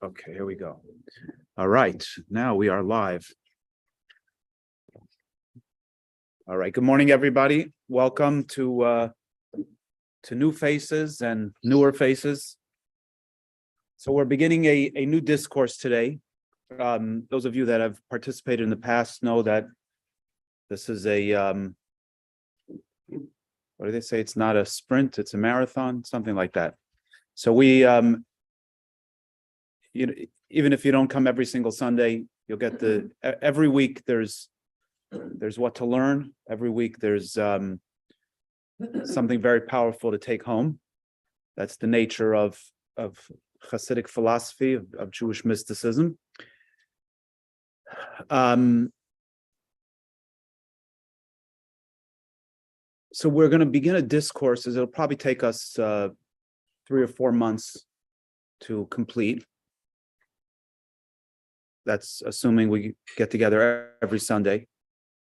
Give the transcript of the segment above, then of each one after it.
Okay, here we go. All right, now we are live. All right, good morning, everybody. Welcome to new faces and newer faces. So we're beginning a new discourse today. Those of you that have participated in the past know that this is a what do they say? It's not a sprint, it's a marathon, something like that. So we even if you don't come every single Sunday, you'll get every week there's what to learn. Every week there's something very powerful to take home. That's the nature of Hasidic philosophy, of Jewish mysticism. So we're going to begin a discourse. It'll probably take us 3 or 4 months to complete. That's assuming we get together every Sunday.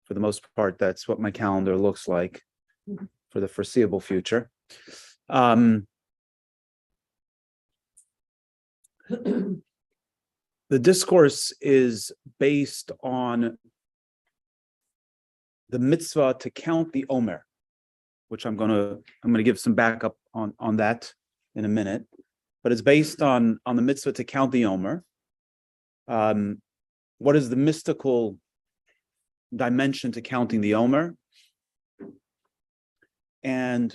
For the most part, that's what my calendar looks like for the foreseeable future. The discourse is based on the mitzvah to count the Omer, which I'm gonna give some backup on that in a minute. But it's based on the mitzvah to count the Omer. What is the mystical dimension to counting the Omer? And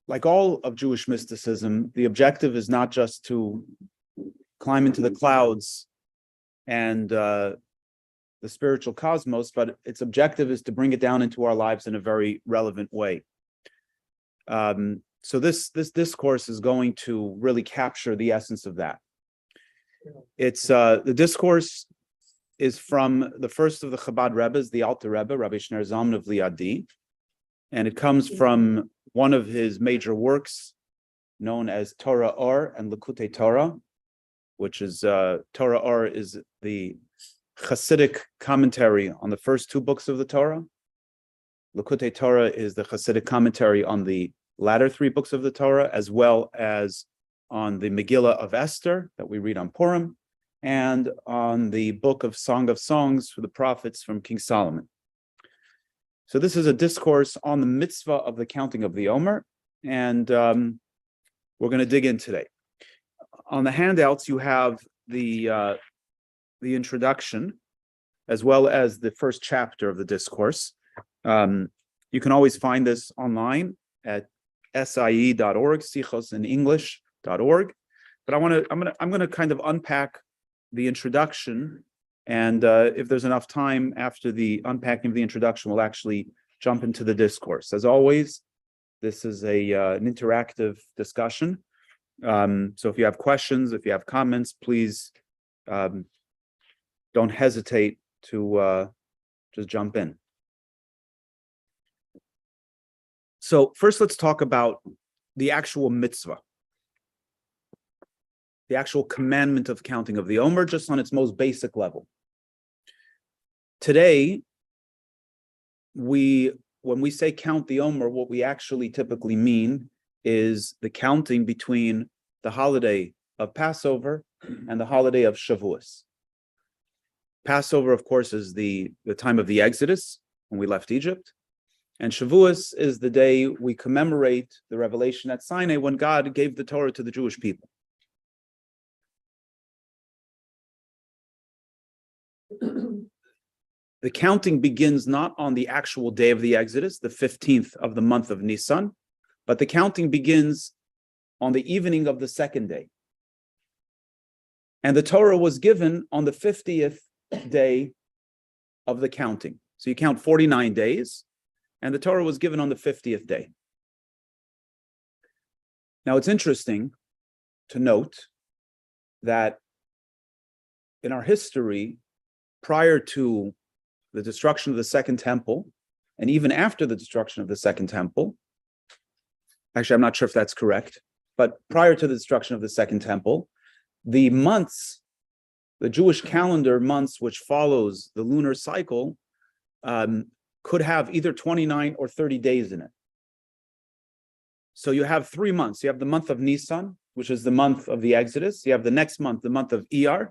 like all of Jewish mysticism, the objective is not just to climb into the clouds and the spiritual cosmos, but its objective is to bring it down into our lives in a very relevant way. So this discourse is going to really capture the essence of that. It's the discourse is from the first of the Chabad Rebbes, the Alter Rebbe, Rabbi Shner Zalman of Liadi, and it comes from one of his major works known as Torah Or and Likutai Torah, which is Torah Or is the Hasidic commentary on the first 2 books of the Torah. Likutai Torah is the Hasidic commentary on the latter 3 books of the Torah, as well as on the Megillah of Esther that we read on Purim, and on the book of Song of Songs for the prophets from King Solomon. So this is a discourse on the mitzvah of the counting of the Omer, and we're going to dig in today. On the handouts, you have the introduction, as well as the first chapter of the discourse. You can always find this online at sie.org, sichosinenglish.org. But I'm going to kind of unpack the introduction, and if there's enough time after the unpacking of the introduction, we'll actually jump into the discourse. As always, this is an interactive discussion. So if you have questions, if you have comments, please don't hesitate to just jump in. So first, let's talk about the actual mitzvah, the actual commandment of counting of the Omer, just on its most basic level. Today, when we say count the Omer, what we actually typically mean is the counting between the holiday of Passover and the holiday of Shavuos. Passover, of course, is the time of the Exodus, when we left Egypt. And Shavuos is the day we commemorate the revelation at Sinai, when God gave the Torah to the Jewish people. The counting begins not on the actual day of the Exodus, the 15th of the month of Nisan, but the counting begins on the evening of the second day. And the Torah was given on the 50th day of the counting. So you count 49 days, and the Torah was given on the 50th day. Now, it's interesting to note that in our history, prior to the destruction of the Second Temple, and even after the destruction of the Second Temple, actually, I'm not sure if that's correct, but prior to the destruction of the Second Temple, the months, the Jewish calendar months, which follows the lunar cycle, could have either 29 or 30 days in it. So you have 3 months. You have the month of Nisan, which is the month of the Exodus. You have the next month, the month of Iyar,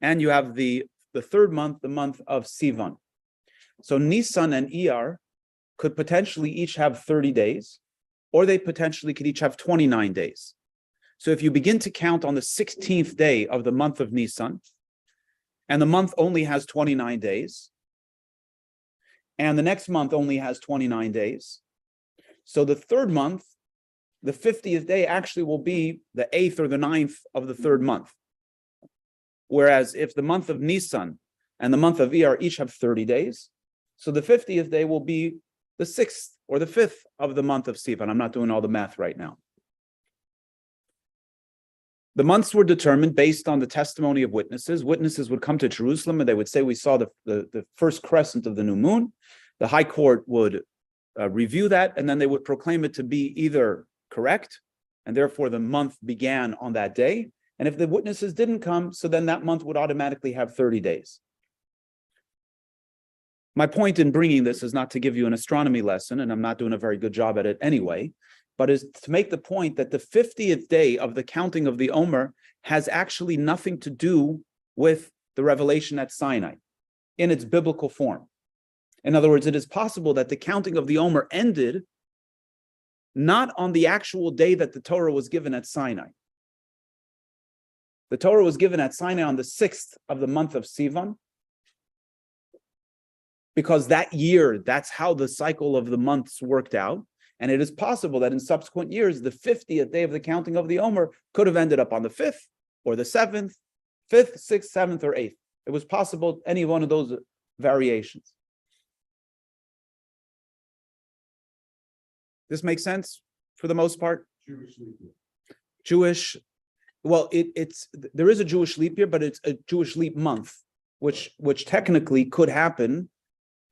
and you have the third month, the month of Sivan. So Nisan and Iyar could potentially each have 30 days, or they potentially could each have 29 days. So if you begin to count on the 16th day of the month of Nisan, and the month only has 29 days, and the next month only has 29 days, so the third month, the 50th day actually will be the 8th or the 9th of the third month. Whereas if the month of Nisan and the month of Iyar each have 30 days, so the 50th day will be the 6th or the 5th of the month of Sivan. I'm not doing all the math right now. The months were determined based on the testimony of witnesses. Witnesses would come to Jerusalem and they would say, we saw the first crescent of the new moon. The high court would review that, and then they would proclaim it to be either correct, and therefore the month began on that day. And if the witnesses didn't come, so then that month would automatically have 30 days. My point in bringing this is not to give you an astronomy lesson, and I'm not doing a very good job at it anyway, but is to make the point that the 50th day of the counting of the Omer has actually nothing to do with the revelation at Sinai in its biblical form. In other words, it is possible that the counting of the Omer ended not on the actual day that the Torah was given at Sinai. The Torah was given at Sinai on the 6th of the month of Sivan, because that year, that's how the cycle of the months worked out. And it is possible that in subsequent years, the 50th day of the counting of the Omer could have ended up on the 5th or the 7th, 5th, 6th, 7th, or 8th. It was possible any one of those variations. This makes sense for the most part? Jewish, well, there is a Jewish leap year, but it's a Jewish leap month, which technically could happen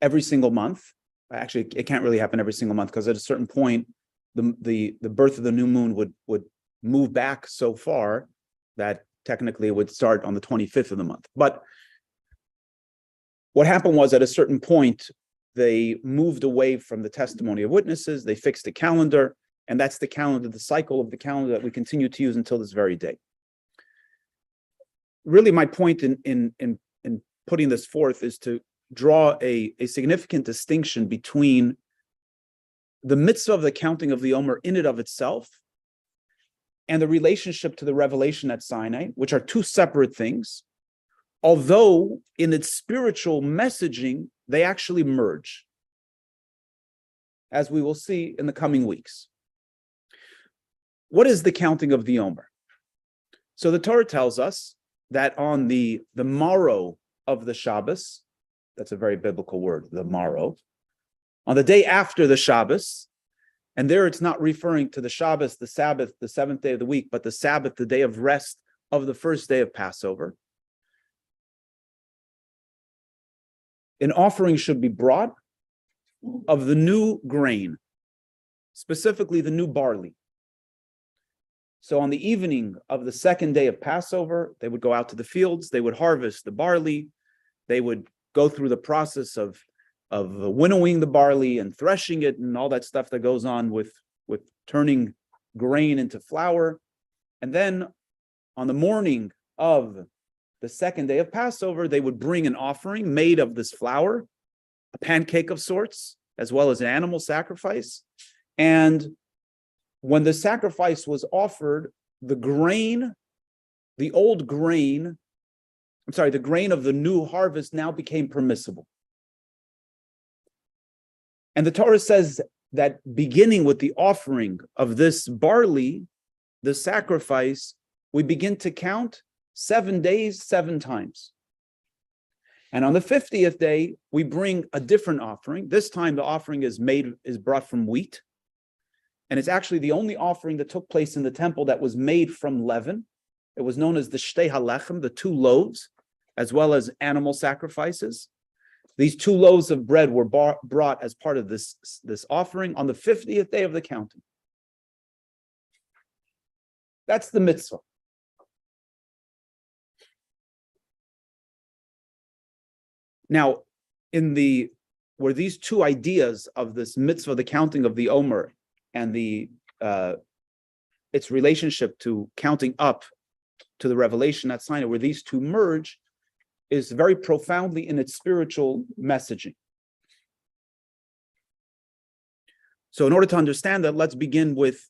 every single month. Actually, it can't really happen every single month, because at a certain point, the birth of the new moon would move back so far that technically it would start on the 25th of the month. But what happened was, at a certain point, they moved away from the testimony of witnesses. They fixed a calendar, and that's the calendar, the cycle of the calendar that we continue to use until this very day. Really, my point in putting this forth is to draw a significant distinction between the mitzvah of the counting of the Omer in and of itself and the relationship to the revelation at Sinai, which are two separate things, although in its spiritual messaging, they actually merge, as we will see in the coming weeks. What is the counting of the Omer? So the Torah tells us that on the morrow of the Shabbos, that's a very biblical word, the morrow, on the day after the Shabbos, and there it's not referring to the Shabbos, the Sabbath, the seventh day of the week, but the Sabbath, the day of rest of the first day of Passover, an offering should be brought of the new grain, specifically the new barley. So on the evening of the second day of Passover, they would go out to the fields, they would harvest the barley, they would go through the process of winnowing the barley and threshing it and all that stuff that goes on with turning grain into flour. And then on the morning of the second day of Passover, they would bring an offering made of this flour, a pancake of sorts, as well as an animal sacrifice. And when the sacrifice was offered, the grain of the new harvest now became permissible. And the Torah says that beginning with the offering of this barley, the sacrifice, we begin to count 7 days, 7 times. And on the 50th day, we bring a different offering. This time the offering is brought from wheat. And it's actually the only offering that took place in the temple that was made from leaven. It was known as the shtei halachem, the 2 loaves, as well as animal sacrifices. These 2 loaves of bread were brought as part of this offering on the 50th day of the counting. That's the mitzvah. Now, where these 2 ideas of this mitzvah, the counting of the Omer, and the its relationship to counting up to the revelation at Sinai, where these two merge, is very profoundly in its spiritual messaging. So in order to understand that, let's begin with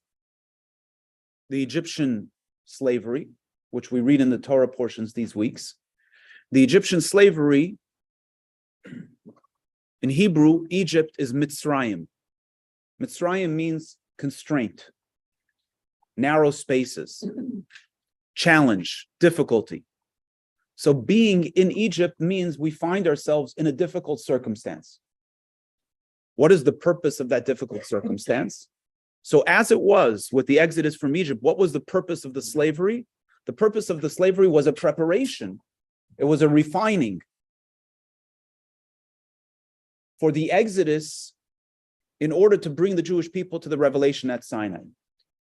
the Egyptian slavery, which we read in the Torah portions these weeks. The Egyptian slavery, in Hebrew, Egypt is Mitzrayim. Mitzrayim means constraint, narrow spaces, challenge, difficulty. So being in Egypt means we find ourselves in a difficult circumstance. What is the purpose of that difficult circumstance? So as it was with the exodus from Egypt, what was the purpose of the slavery? The purpose of the slavery was a preparation. It was a refining for the exodus in order to bring the Jewish people to the revelation at Sinai.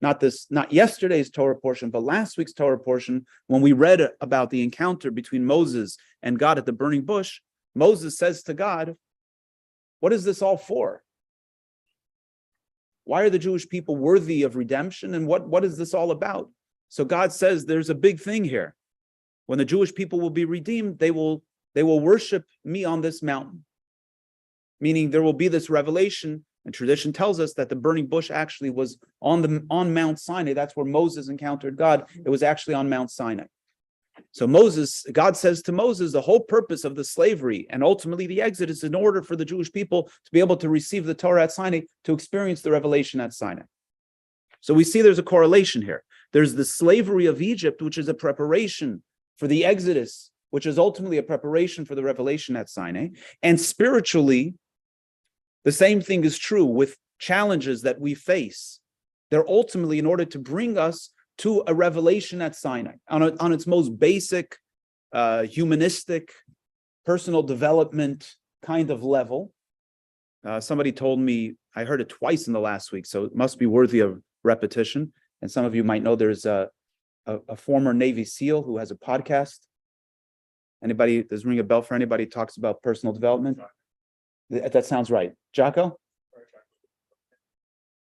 Not yesterday's Torah portion, but last week's Torah portion, when we read about the encounter between Moses and God at the burning bush, Moses says to God, what is this all for? Why are the Jewish people worthy of redemption? And what is this all about? So God says there's a big thing here. When the Jewish people will be redeemed, they will worship me on this mountain. Meaning there will be this revelation, and tradition tells us that the burning bush actually was on Mount Sinai. That's where Moses encountered God. It was actually on Mount Sinai. So God says to Moses, the whole purpose of the slavery and ultimately the exodus in order for the Jewish people to be able to receive the Torah at Sinai, to experience the revelation at Sinai. So we see there's a correlation here. There's the slavery of Egypt, which is a preparation for the exodus, which is ultimately a preparation for the revelation at Sinai. And spiritually, the same thing is true with challenges that we face. They're ultimately in order to bring us to a revelation at Sinai on its most basic, humanistic, personal development kind of level. Somebody told me, I heard it twice in the last week, so it must be worthy of repetition. And some of you might know there's a former Navy SEAL who has a podcast. Anybody, does it ring a bell for anybody who talks about personal development? That sounds right. Jocko?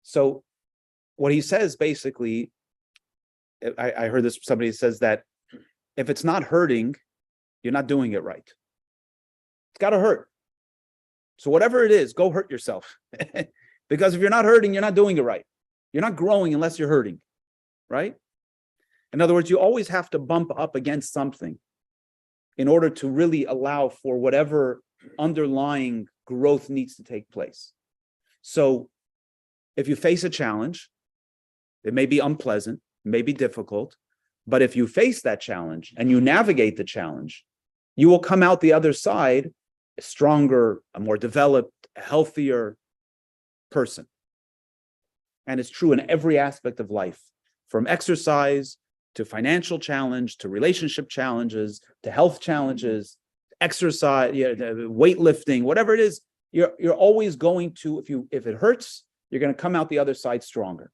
So what he says basically, I heard this, somebody says that if it's not hurting, you're not doing it right. It's got to hurt. So whatever it is, go hurt yourself. Because if you're not hurting, you're not doing it right. You're not growing unless you're hurting, right? In other words, you always have to bump up against something in order to really allow for whatever underlying growth needs to take place. So if you face a challenge, it may be unpleasant, may be difficult, but if you face that challenge and you navigate the challenge, you will come out the other side a stronger, a more developed, a healthier person. And it's true in every aspect of life, from exercise to financial challenge, to relationship challenges, to health challenges, exercise, weightlifting, whatever it is, you're always going to, if it hurts, you're going to come out the other side stronger.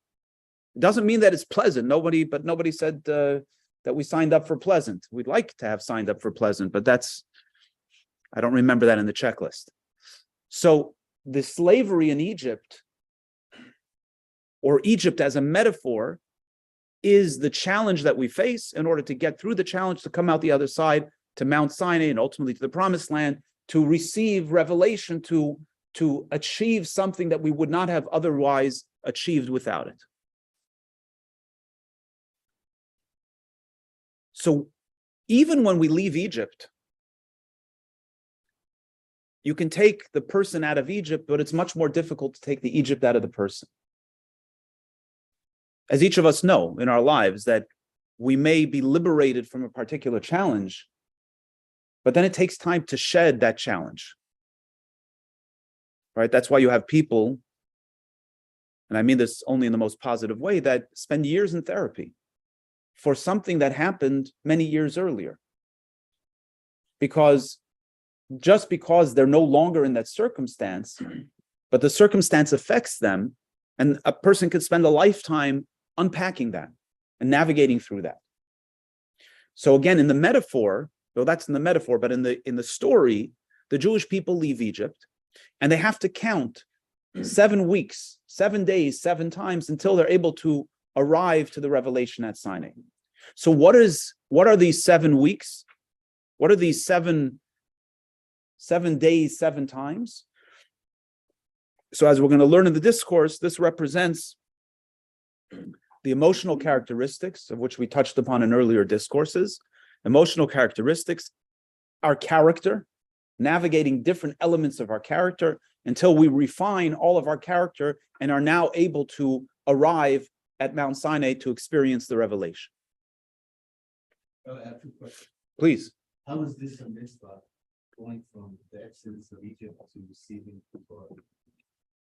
It doesn't mean that it's pleasant. Nobody said that we signed up for pleasant. We'd like to have signed up for pleasant, but I don't remember that in the checklist. So the slavery in Egypt, or Egypt as a metaphor, is the challenge that we face in order to get through the challenge, to come out the other side, to Mount Sinai and ultimately to the promised land, to receive revelation, to achieve something that we would not have otherwise achieved without it. So even when we leave Egypt, you can take the person out of Egypt, but it's much more difficult to take the Egypt out of the person. As each of us know in our lives that we may be liberated from a particular challenge, but then it takes time to shed that challenge. Right? That's why you have people, and I mean this only in the most positive way, that spend years in therapy for something that happened many years earlier. Because they're no longer in that circumstance, but the circumstance affects them, and a person could spend a lifetime unpacking that and navigating through that. So again, in the metaphor, though that's in the metaphor, but in the story, the Jewish people leave Egypt and they have to count 7 weeks, 7 days, 7 times until they're able to arrive to the revelation at Sinai. So what are these 7 weeks? What are these 7 days, 7 times? So as we're going to learn in the discourse, this represents the emotional characteristics of which we touched upon in earlier discourses. Emotional characteristics, our character, navigating different elements of our character until we refine all of our character and are now able to arrive at Mount Sinai to experience the revelation. I have 2 questions. Please. How is this a mitzvah going from the exodus of Egypt to receiving the Torah?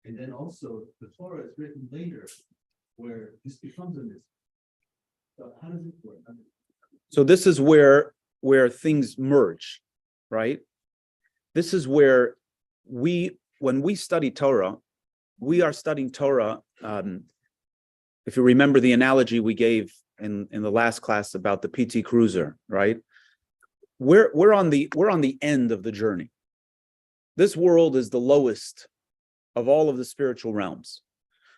And then also, the Torah is written later where this becomes a mitzvah. So how does it work? So this is where things merge, right? This is where when we study Torah, we are studying Torah. If you remember the analogy we gave in the last class about the PT Cruiser, right? We're on the end of the journey. This world is the lowest of all of the spiritual realms.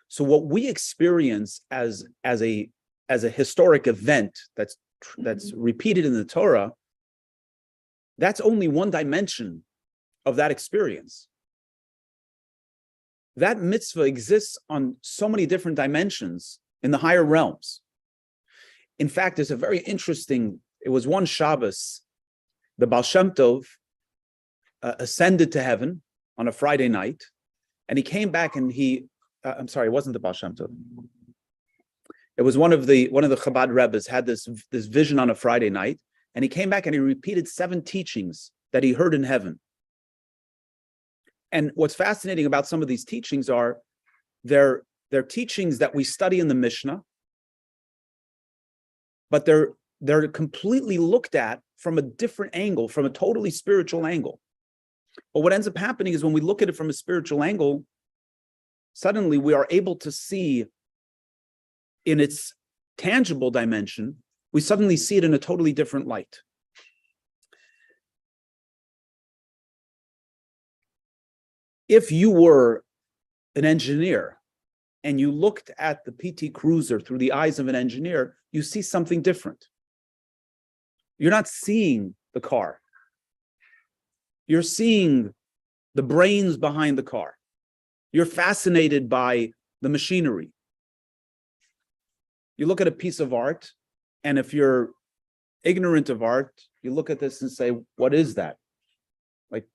So what we experience as a historic event that's repeated in the Torah, that's only one dimension of that experience. That mitzvah exists on so many different dimensions in the higher realms. In fact, there's a very interesting, it was one Shabbos, the Baal Shem Tov ascended to heaven on a Friday night, and he came back and I'm sorry, it wasn't the Baal Shem Tov. It was one of the Chabad Rebbes had this vision on a Friday night, and he came back and he repeated 7 teachings that he heard in heaven. And what's fascinating about some of these teachings are they're teachings that we study in the Mishnah, but they're completely looked at from a different angle, from a totally spiritual angle. But what ends up happening is when we look at it from a spiritual angle, suddenly we are able to see in its tangible dimension, we suddenly see it in a totally different light. If you were an engineer and you looked at the PT Cruiser through the eyes of an engineer, you see something different. You're not seeing the car. You're seeing the brains behind the car. You're fascinated by the machinery. You look at a piece of art, and if you're ignorant of art, you look at this and say, what is that? Like,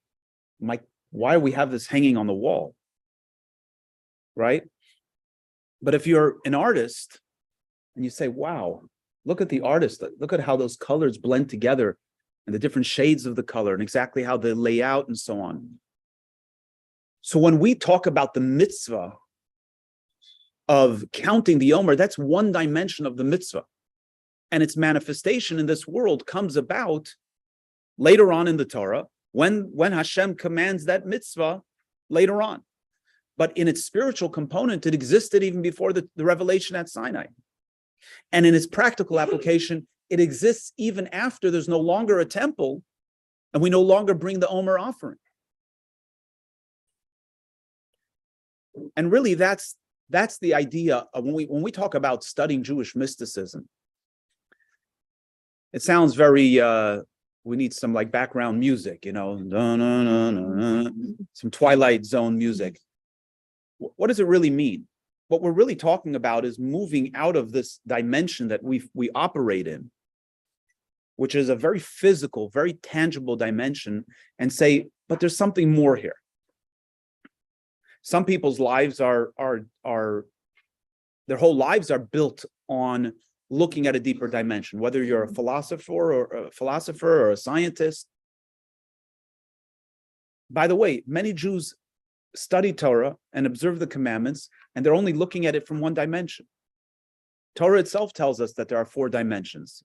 why do we have this hanging on the wall? Right? But if you're an artist and you say, wow, look at the artist, look at how those colors blend together and the different shades of the color and exactly how they lay out and so on. So when we talk about the mitzvah of counting the Omer, that's one dimension of the mitzvah. And its manifestation in this world comes about later on in the Torah when Hashem commands that mitzvah later on. But in its spiritual component, it existed even before the revelation at Sinai. And in its practical application, it exists even after there's no longer a temple and we no longer bring the Omer offering. And really, that's the idea of when we talk about studying Jewish mysticism. It sounds very, we need some like background music, some Twilight Zone music. What does it really mean? What we're really talking about is moving out of this dimension that we operate in, which is a very physical, very tangible dimension, and say, but there's something more here. Some people's lives their whole lives are built on looking at a deeper dimension, whether you're a philosopher or a scientist. By the way, many Jews study Torah and observe the commandments, and they're only looking at it from one dimension. Torah itself tells us that there are 4 dimensions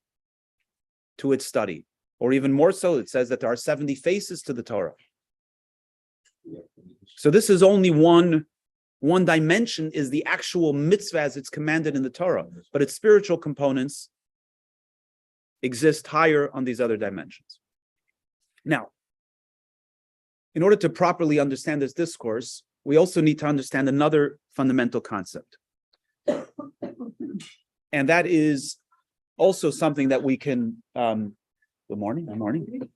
to its study, or even more so, it says that there are 70 faces to the Torah. So this is only one dimension, is the actual mitzvah as it's commanded in the Torah, but its spiritual components exist higher on these other dimensions. Now, in order to properly understand this discourse, we also need to understand another fundamental concept. And that is also something that we can, good morning.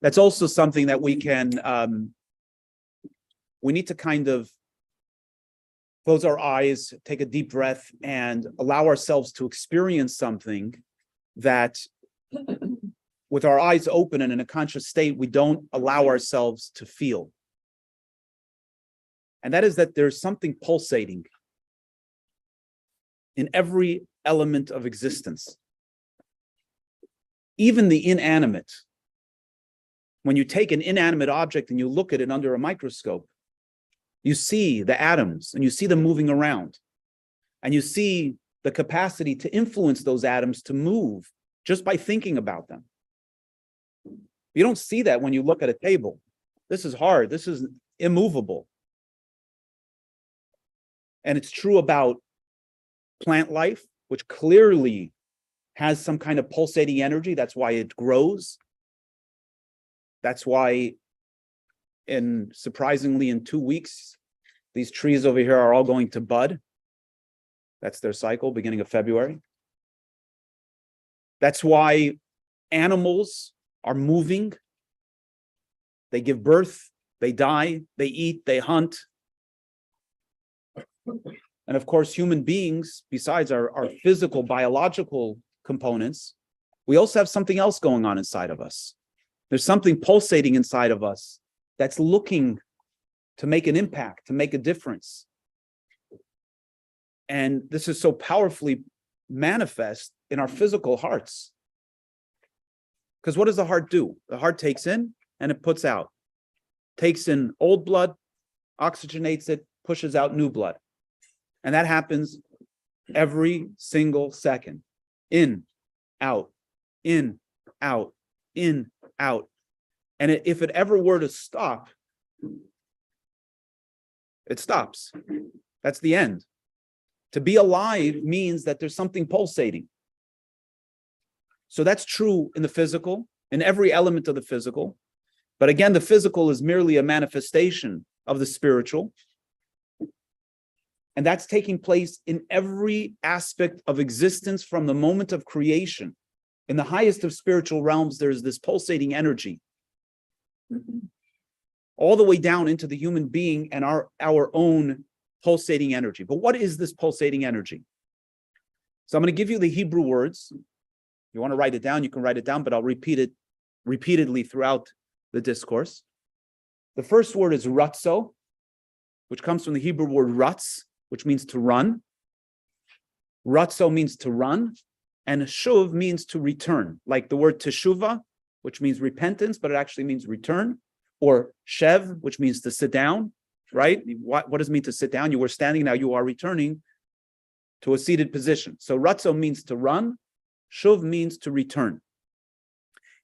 That's also something that we can, we need to kind of close our eyes, take a deep breath, and allow ourselves to experience something that, with our eyes open and in a conscious state, we don't allow ourselves to feel. And that is that there's something pulsating in every element of existence. Even the inanimate. When you take an inanimate object and you look at it under a microscope, you see the atoms and you see them moving around. And you see the capacity to influence those atoms to move just by thinking about them. You don't see that when you look at a table. This is hard. This is immovable. And it's true about plant life, which clearly has some kind of pulsating energy. That's why it grows. That's why, surprisingly, in 2 weeks, these trees over here are all going to bud. That's their cycle, beginning of February. That's why animals are moving. They give birth, they die, they eat, they hunt. And of course, human beings, besides our physical, biological components, we also have something else going on inside of us. There's something pulsating inside of us that's looking to make an impact, to make a difference. And this is so powerfully manifest in our physical hearts. Because what does the heart do? The heart takes in and it puts out. Takes in old blood, oxygenates it, pushes out new blood. And that happens every single second. In, out, in, out, in, out. And if it ever were to stop, it stops. That's the end. To be alive means that there's something pulsating. So that's true in the physical, in every element of the physical. But again, the physical is merely a manifestation of the spiritual. And that's taking place in every aspect of existence from the moment of creation. In the highest of spiritual realms, there's this pulsating energy. All the way down into the human being and our own pulsating energy. But what is this pulsating energy? So I'm going to give you the Hebrew words. If you want to write it down, you can write it down, but I'll repeat it repeatedly throughout the discourse. The first word is ratzo, which comes from the Hebrew word ratz, which means to run. Ratzo means to run, and shuv means to return, like the word teshuva, which means repentance, but it actually means return, or shev, which means to sit down, right? What does it mean to sit down? You were standing, now you are returning to a seated position. So ratzo means to run, shuv means to return.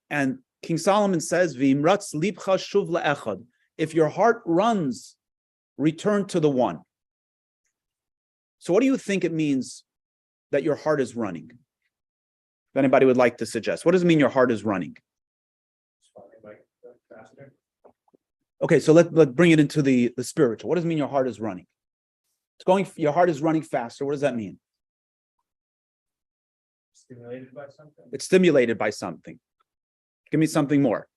And King Solomon says, V'imratz libcha shuv le'echad. If your heart runs, return to the one. So what do you think it means that your heart is running? If anybody would like to suggest, what does it mean your heart is running? Okay, so let's bring it into the spiritual. What does it mean your heart is running? Your heart is running faster. What does that mean? Stimulated by something. It's stimulated by something. Give me something more.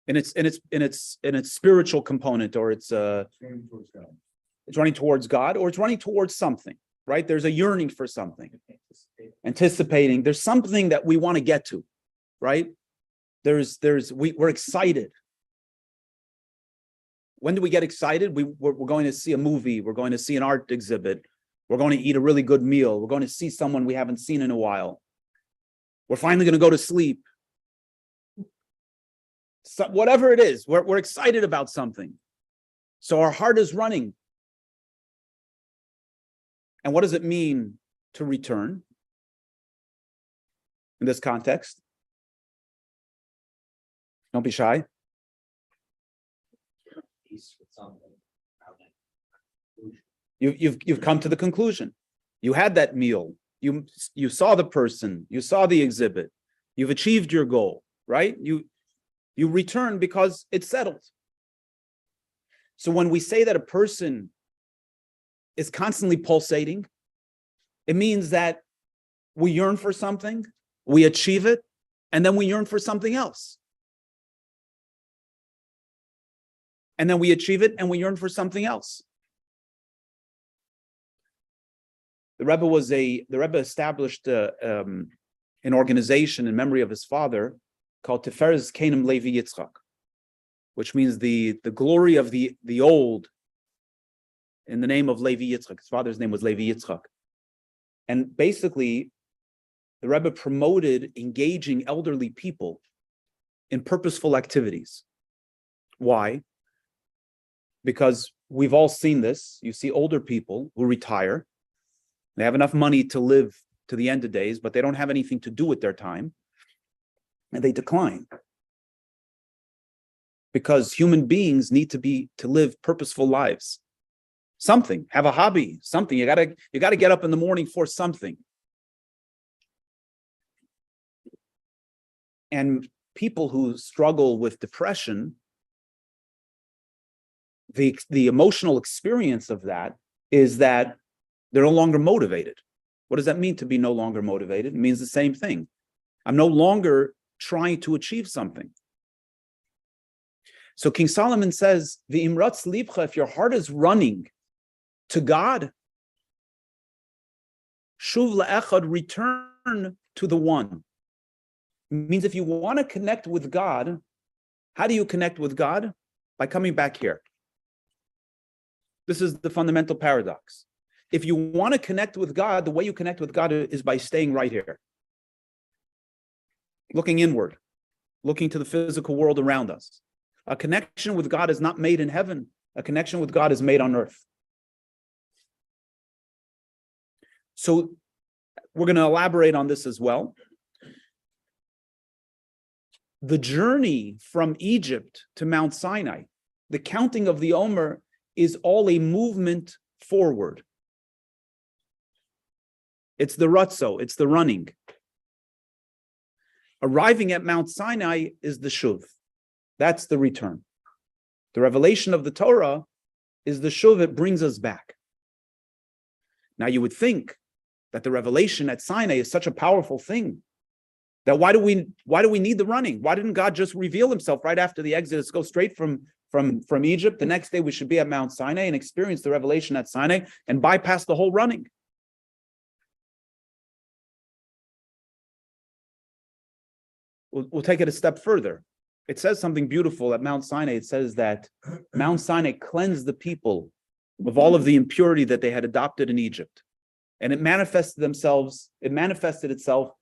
In its spiritual component, or it's running towards God, or it's running towards something, right? There's a yearning for something, anticipating. There's something that we want to get to, right? We're excited. When do we get excited? We're going to see a movie. We're going to see an art exhibit. We're going to eat a really good meal. We're going to see someone we haven't seen in a while. We're finally going to go to sleep. So, whatever it is, we're excited about something. So our heart is running. And what does it mean to return in this context? Don't be shy. You've come to the conclusion. You had that meal. You saw the person. You saw the exhibit. You've achieved your goal, right? You return because it's settled. So when we say that a person is constantly pulsating, It means that we yearn for something, we achieve it, and then we yearn for something else. And then we achieve it and we yearn for something else. The Rebbe established an organization in memory of his father called Tiferes Kenim Levi Yitzchak, which means the glory of the old in the name of Levi Yitzchak. His father's name was Levi Yitzchak. And basically, the Rebbe promoted engaging elderly people in purposeful activities. Why? Because we've all seen this. You see older people who retire. They have enough money to live to the end of days, but they don't have anything to do with their time. And they decline. Because human beings need to live purposeful lives. Something, have a hobby, something. You gotta get up in the morning for something. And people who struggle with depression, the emotional experience of that is that they're no longer motivated. What does that mean to be no longer motivated? It means the same thing. I'm no longer trying to achieve something. So King Solomon says, "V'imratz libcha," if your heart is running to God, shuv la'echad, return to the one. It means if you want to connect with God, how do you connect with God? By coming back here. This is the fundamental paradox. If you want to connect with God, the way you connect with God is by staying right here. Looking inward, looking to the physical world around us. A connection with God is not made in heaven. A connection with God is made on earth. So we're going to elaborate on this as well. The journey from Egypt to Mount Sinai, the counting of the Omer, is all a movement forward. It's the rutzo, it's the running. Arriving at Mount Sinai is the shuv. That's the return. The revelation of the Torah is the shuv, it brings us back. Now you would think that the revelation at Sinai is such a powerful thing that why do we need the running? Why didn't God just reveal himself right after the Exodus, go straight from Egypt? The next day we should be at Mount Sinai and experience the revelation at Sinai and bypass the whole running. We'll take it a step further. It says something beautiful at Mount Sinai. It says that Mount Sinai cleansed the people of all of the impurity that they had adopted in Egypt. And it manifested itself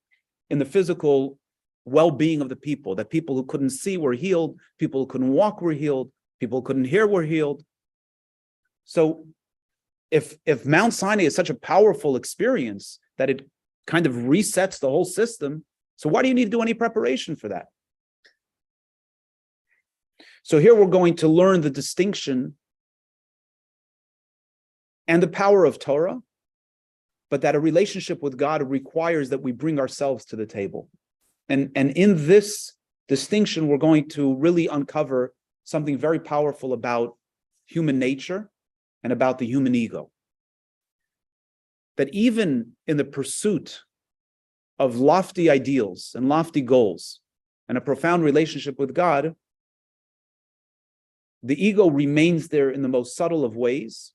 in the physical well-being of the people, that people who couldn't see were healed, people who couldn't walk were healed, people who couldn't hear were healed. So if Mount Sinai is such a powerful experience that it kind of resets the whole system, so why do you need to do any preparation for that? So here we're going to learn the distinction and the power of Torah, but that a relationship with God requires that we bring ourselves to the table. And in this distinction, we're going to really uncover something very powerful about human nature and about the human ego. That even in the pursuit of lofty ideals and lofty goals and a profound relationship with God, the ego remains there in the most subtle of ways.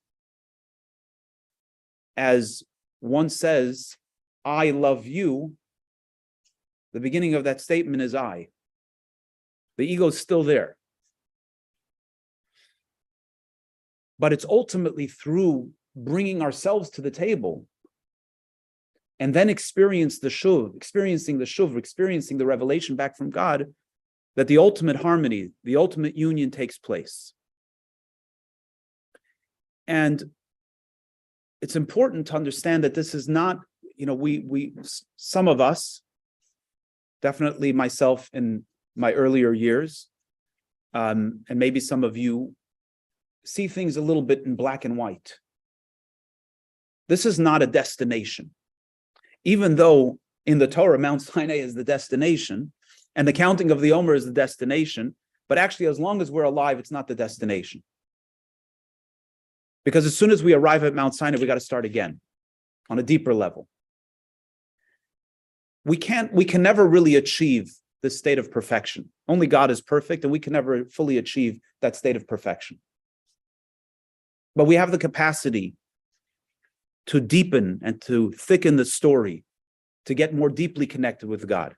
As one says, "I love you," the beginning of that statement is I. The ego is still there. But it's ultimately through bringing ourselves to the table and then experiencing the shuv, experiencing the revelation back from God, that the ultimate harmony, the ultimate union takes place. And it's important to understand that this is not, some of us, definitely myself in my earlier years, and maybe some of you, see things a little bit in black and white. This is not a destination. Even though in the Torah, Mount Sinai is the destination, and the counting of the Omer is the destination, but actually, as long as we're alive, it's not the destination. Because as soon as we arrive at Mount Sinai, we got to start again. on a deeper level. We can never really achieve this state of perfection. Only God is perfect, and we can never fully achieve that state of perfection. But we have the capacity to deepen and to thicken the story, to get more deeply connected with God.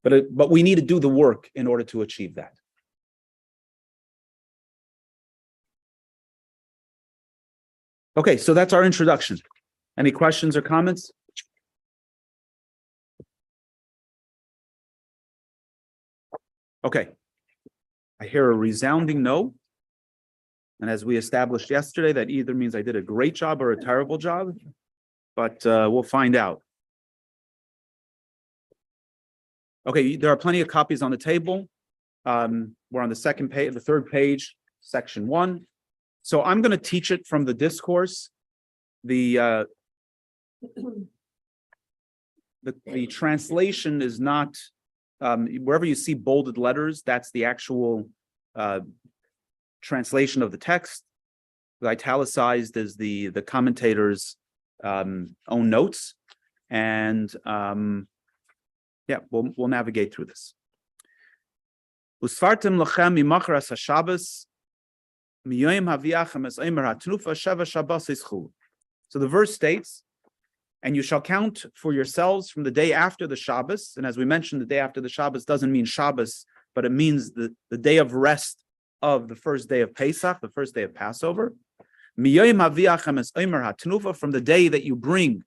But we need to do the work in order to achieve that. Okay, so that's our introduction. Any questions or comments? Okay. I hear a resounding no. And as we established yesterday, that either means I did a great job or a terrible job, but we'll find out. Okay, there are plenty of copies on the table. We're on the second page, the third page, section 1. So I'm going to teach it from the discourse. The translation is not, wherever you see bolded letters, that's the actual translation of the text. The italicized is the commentator's own notes. And yeah, we'll navigate through this. Usefartem Lachem imachras haShabbos miyoyim haviachem es omer hatnufa sheva Shabbos ischu. So the verse states, and you shall count for yourselves from the day after the Shabbos. And as we mentioned, the day after the Shabbos doesn't mean Shabbos, but it means the day of rest of the first day of Pesach, the first day of Passover. Miyoyim haviachem es omer hatnufa, from the day that you bring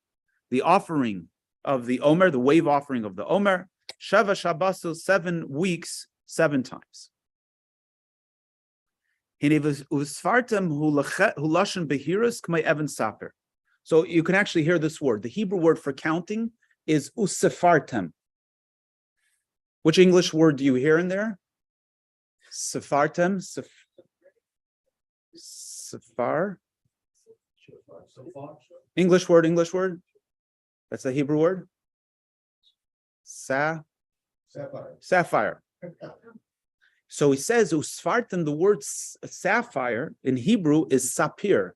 the offering of the Omer, the wave offering of the Omer, Sheva Shabbos, 7 weeks, 7 times. So you can actually hear this word. The Hebrew word for counting is Usefartem. Which English word do you hear in there? Sefartem? Sefar? English word? That's the Hebrew word? Sapphire. So he says, Usefartem, the word sapphire in Hebrew is sapir.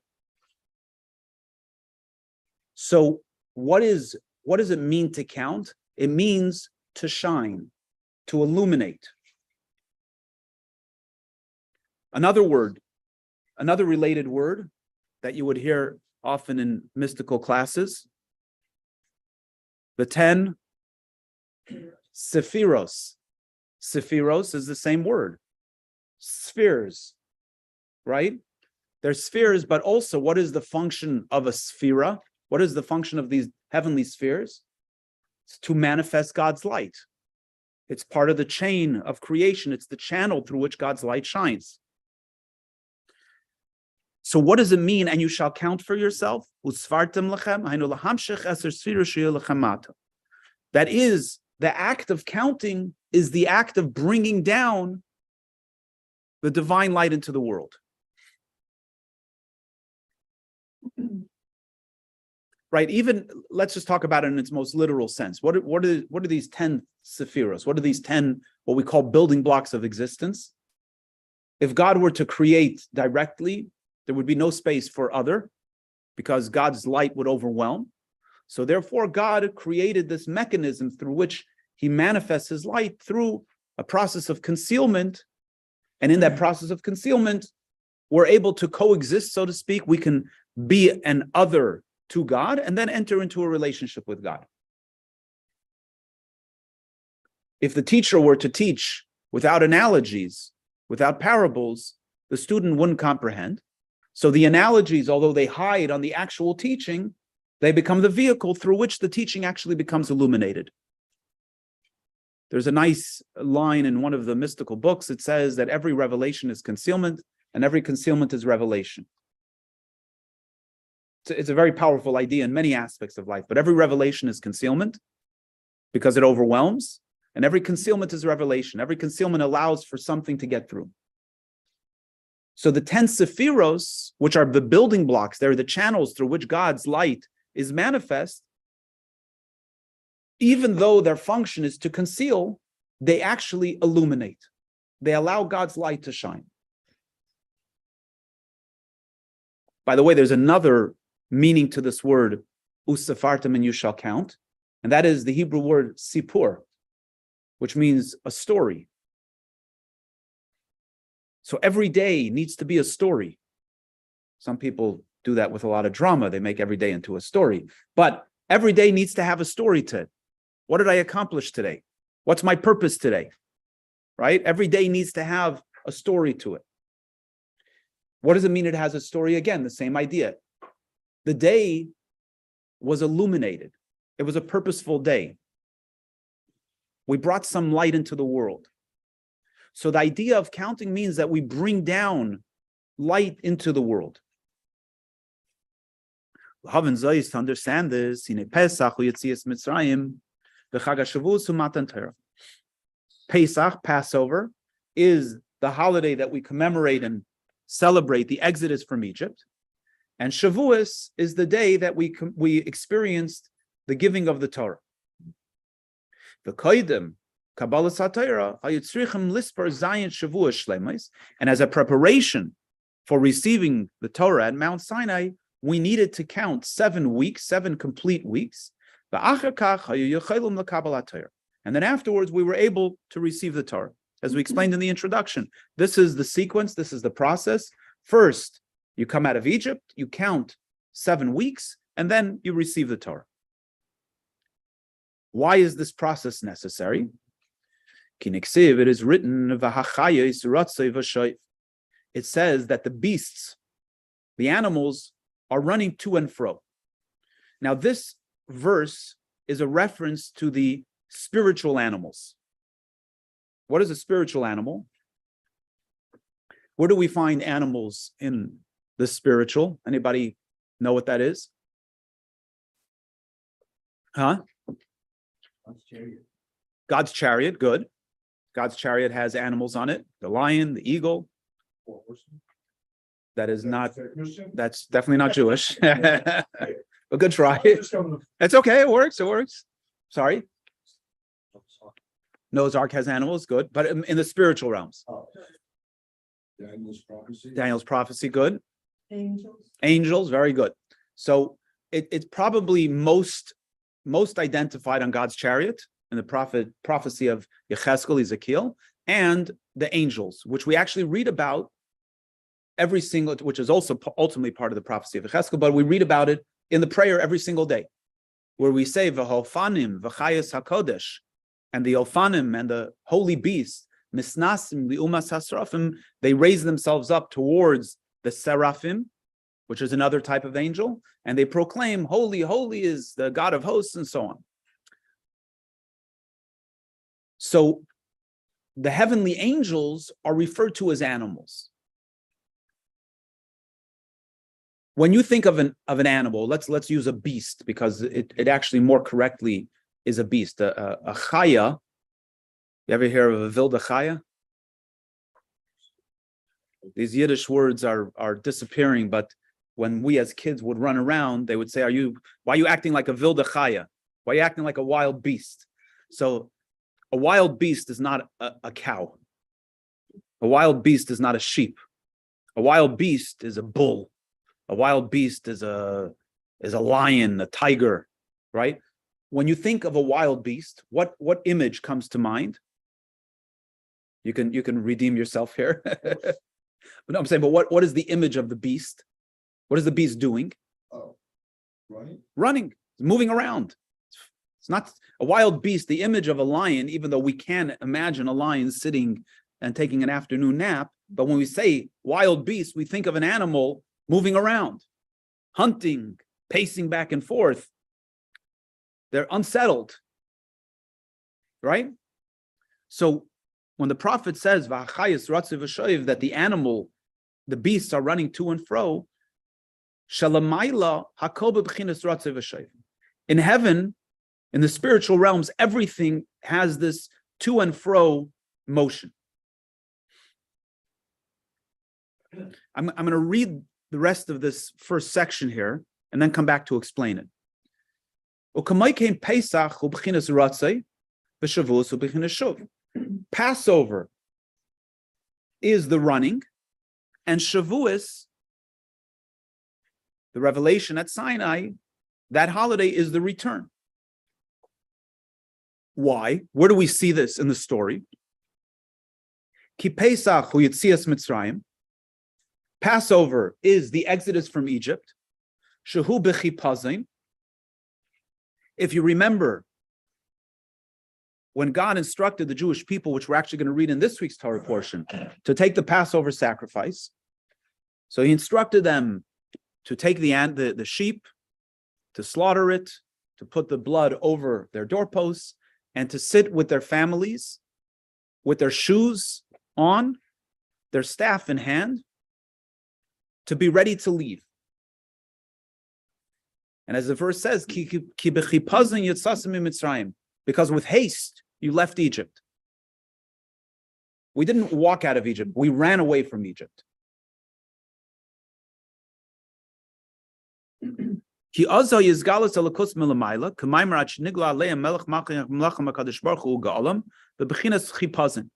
So what does it mean to count? It means to shine, to illuminate. Another related word that you would hear often in mystical classes, the 10 sephiros. Sephiros is the same word. Spheres, right? They're spheres, but also what is the function of a sphera? What is the function of these heavenly spheres? It's to manifest God's light. It's part of the chain of creation. It's the channel through which God's light shines. So what does it mean? And you shall count for yourself. That is, the act of counting is the act of bringing down the divine light into the world. Right? Even, let's just talk about it in its most literal sense. What are these 10 sephiros? What are these 10, what we call building blocks of existence? If God were to create directly, there would be no space for other, because God's light would overwhelm. So therefore, God created this mechanism through which he manifests his light through a process of concealment. And in that process of concealment, we're able to coexist, so to speak. We can be an other to God and then enter into a relationship with God. If the teacher were to teach without analogies, without parables, the student wouldn't comprehend. So the analogies, although they hide on the actual teaching, they become the vehicle through which the teaching actually becomes illuminated. There's a nice line in one of the mystical books. It says that every revelation is concealment and every concealment is revelation. It's a very powerful idea in many aspects of life, but every revelation is concealment because it overwhelms, and every concealment is revelation. Every concealment allows for something to get through. So the 10 sephiros, which are the building blocks, they're the channels through which God's light is manifest. Even though their function is to conceal, they actually illuminate. They allow God's light to shine. By the way, there's another meaning to this word, Usefartem, and you shall count. And that is the Hebrew word sipur, which means a story. So every day needs to be a story. Some people do that with a lot of drama. They make every day into a story. But every day needs to have a story to it. What did I accomplish today? What's my purpose today? Right? Every day needs to have a story to it. What does it mean it has a story? Again, the same idea. The day was illuminated. It was a purposeful day. We brought some light into the world. So the idea of counting means that we bring down light into the world. To understand this, Pesach, Passover, is the holiday that we commemorate and celebrate the exodus from Egypt. And Shavuos is the day that we experienced the giving of the Torah. The Koidim, Kabbalah Satira, Hayitzrichim Lisper Zayin Shavuos Shleimais, and as a preparation for receiving the Torah at Mount Sinai, we needed to count 7 weeks, 7 complete weeks. And then afterwards, we were able to receive the Torah. As we explained in the introduction, this is the sequence, this is the process. First, you come out of Egypt, you count 7 weeks, and then you receive the Torah. Why is this process necessary? It is written, it says that the beasts, the animals, are running to and fro. Now, this verse is a reference to the spiritual animals. What is a spiritual animal? Where do we find animals in the spiritual? Anybody know what that is? Huh? God's chariot. God's chariot, good. God's chariot has animals on it. The lion, the eagle. That is not, that's definitely not Jewish. A good try. It's okay, it works. Sorry. Noah's Ark has animals, good. But in the spiritual realms. Daniel's prophecy, good. Angels, very good. So it's probably most identified on God's chariot in the prophecy of Yechezkel, Ezekiel, and the angels, which we actually read about every single, which is also ultimately part of the prophecy of Yechezkel, but we read about it in the prayer every single day, where we say, V'hofanim, v'chayas hakodesh, and the Ophanim and the holy beasts, Misnasim, the Umas HaSerafim, they raise themselves up towards the Seraphim, which is another type of angel, and they proclaim, holy, holy is the God of hosts, and so on. So the heavenly angels are referred to as animals. When you think of an animal, let's use a beast, because it actually more correctly is a beast. A chaya. You ever hear of a wilde chaya? These Yiddish words are disappearing, but when we as kids would run around, they would say, why are you acting like a wilde chaya? Why are you acting like a wild beast? So a wild beast is not a cow. A wild beast is not a sheep. A wild beast is a bull. A wild beast is a lion, a tiger, right? When you think of a wild beast, what image comes to mind? You can redeem yourself here. But no, I'm saying, but what is the image of the beast? What is the beast doing? Oh, running, moving around. It's not a wild beast. The image of a lion, even though we can imagine a lion sitting and taking an afternoon nap, but when we say wild beast, we think of an animal moving around, hunting, pacing back and forth. They're unsettled, right? So when the prophet says that the animal, the beasts are running to and fro, in heaven, in the spiritual realms, everything has this to and fro motion. I'm going to read the rest of this first section here and then come back to explain it. Passover is the running, and Shavuos the revelation at Sinai, that holiday is the return. Why? Where do we see this in the story? Ki Pesach hu Yetzias Mitzrayim. Passover is the exodus from Egypt. Shehu b'chipazin. If you remember, when God instructed the Jewish people, which we're actually going to read in this week's Torah portion, to take the Passover sacrifice, so he instructed them to take the sheep, to slaughter it, to put the blood over their doorposts, and to sit with their families, with their shoes on, their staff in hand, to be ready to leave. And as the verse says, Ki b'chipazin yitzasim miMitzrayim, because with haste you left Egypt. We didn't walk out of Egypt, we ran away from Egypt. Ki azah yizgalas alakus milamayla, k'maymer ach nigla aleim melech malchim hakadosh baruch hu ga'olam, bebechinas chipazin.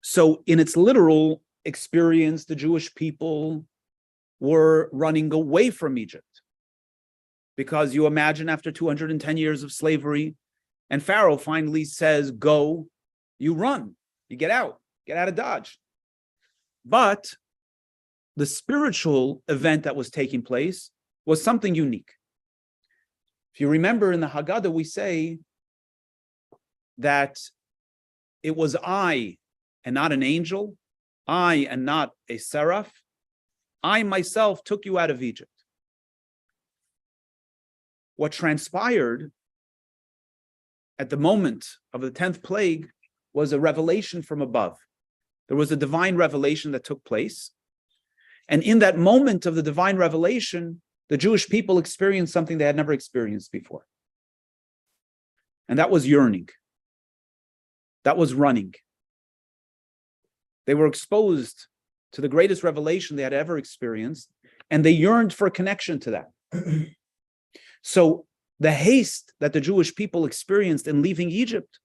So in its literal experience, the Jewish people were running away from Egypt. Because you imagine after 210 years of slavery, and Pharaoh finally says, go, you run, you get out of Dodge. But the spiritual event that was taking place was something unique. If you remember in the Haggadah, we say that it was I and not an angel, I and not a seraph. I myself took you out of Egypt. What transpired at the moment of the 10th plague was a revelation from above. There was a divine revelation that took place. And in that moment of the divine revelation, the Jewish people experienced something they had never experienced before. And that was yearning. That was running. They were exposed to the greatest revelation they had ever experienced, and they yearned for a connection to that. So the haste that the Jewish people experienced in leaving Egypt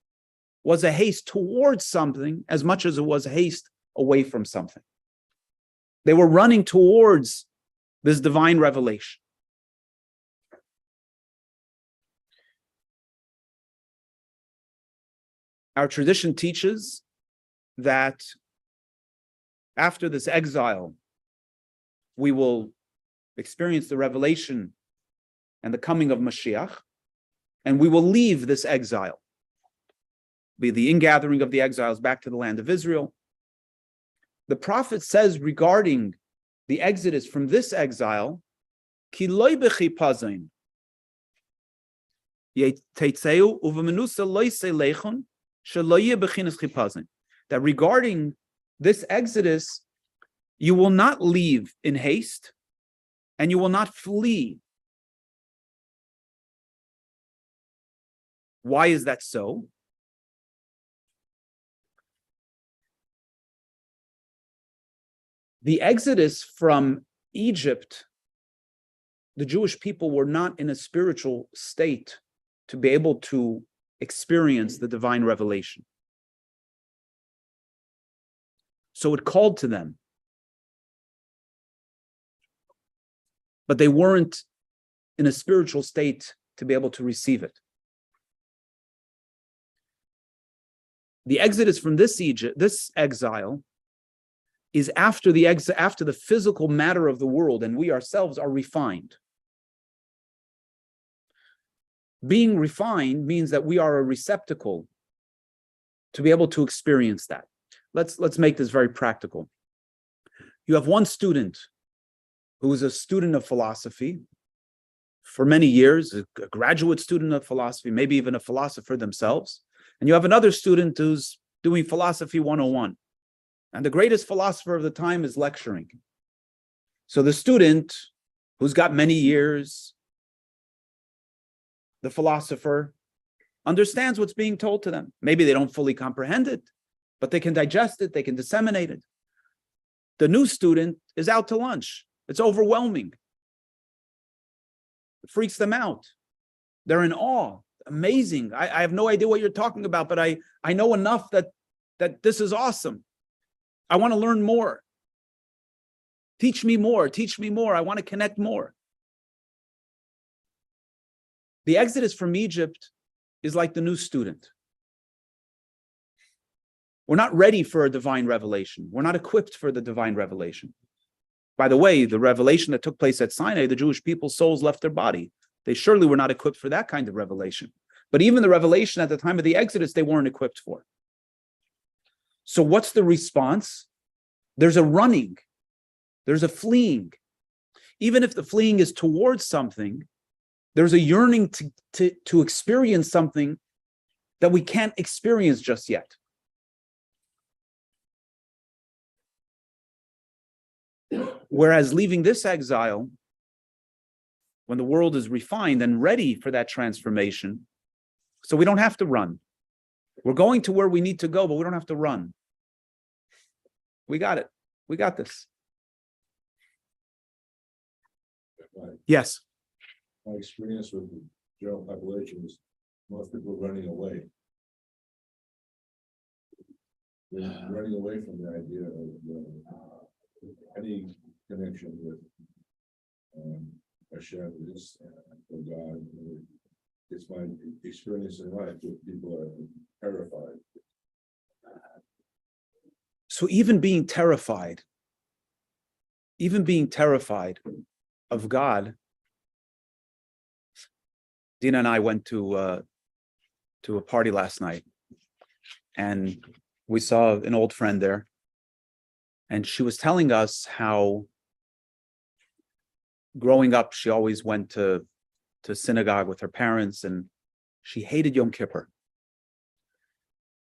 was a haste towards something as much as it was a haste away from something. They were running towards this divine revelation. Our tradition teaches that after this exile, we will experience the revelation and the coming of Mashiach, and we will leave this exile, be the ingathering of the exiles back to the land of Israel. The prophet says regarding the exodus from this exile, Ki loy b'chipazin yetetzeu uvemenusa loy seleichon sheloye b'chinas chipazin. That regarding this exodus, you will not leave in haste, and you will not flee. Why is that so? The exodus from Egypt, the Jewish people were not in a spiritual state to be able to experience the divine revelation. So it called to them. But they weren't in a spiritual state to be able to receive it. The exodus from this exile, is after the physical matter of the world, and we ourselves are refined. Being refined means that we are a receptacle to be able to experience that. Let's make this very practical. You have one student who is a student of philosophy for many years, a graduate student of philosophy, maybe even a philosopher themselves. And you have another student who's doing philosophy 101. And the greatest philosopher of the time is lecturing. So the student who's got many years, the philosopher, understands what's being told to them. Maybe they don't fully comprehend it, but they can digest it, they can disseminate it. The new student is out to lunch. It's overwhelming. It freaks them out. They're in awe. Amazing. I have no idea what you're talking about, but I know enough that this is awesome. I want to learn more. Teach me more. Teach me more. I want to connect more. The exodus from Egypt is like the new student. We're not ready for a divine revelation. We're not equipped for the divine revelation. By the way, the revelation that took place at Sinai, the Jewish people's souls left their body. They surely were not equipped for that kind of revelation. But even the revelation at the time of the Exodus, they weren't equipped for. So what's the response? There's a running. There's a fleeing. Even if the fleeing is towards something, there's a yearning to experience something that we can't experience just yet. Whereas leaving this exile, when the world is refined and ready for that transformation, so we don't have to run. We're going to where we need to go, but we don't have to run. We got it. We got this. Right. Yes. My experience with the general population is most people running away. They're running away from the idea of any connection with Hashem, is or God. It's my experience in life that people are terrified. So even being terrified of God, Dina and I went to a party last night, and we saw an old friend there, and she was telling us how growing up she always went to synagogue with her parents, and she hated Yom Kippur.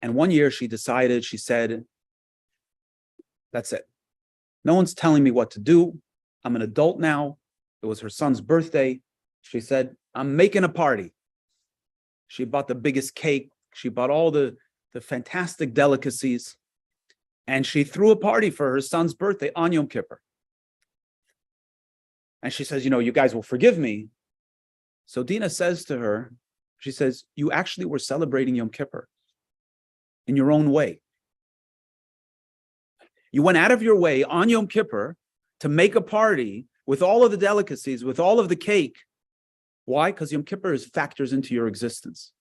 And one year she said, that's it. No one's telling me what to do. I'm an adult now. It was her son's birthday. She said, I'm making a party. She bought the biggest cake. She bought all the fantastic delicacies. And she threw a party for her son's birthday on Yom Kippur. And she says, you guys will forgive me. So Dina says to her, she says, you actually were celebrating Yom Kippur in your own way. You went out of your way on Yom Kippur to make a party with all of the delicacies, with all of the cake. Why? Because Yom Kippur factors into your existence.